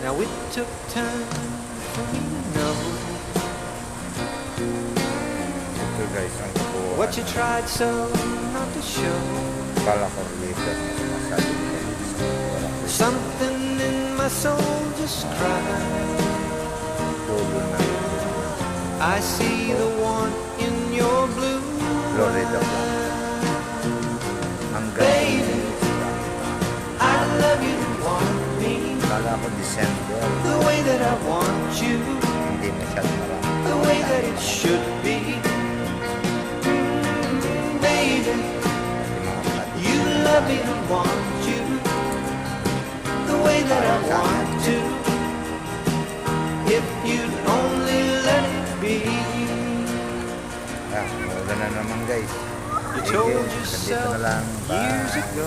Now it took time for me to know Ito guys, ang kukuha. what you tried so not to show. Palakol later na sumasabi ko. Something in my soul just cried. Dulo na. I see the one in your blue Florida pa. Hanggang I love you, want me kala ko December. the way that I want you, Hindi masyado marami. the way that it should be. Baby, Kasi mga pati. you love me and want you the way that I want to. If you'd only let it be. Wala na naman guys. You Sige, told nandito yourself na lang. years Bye. ago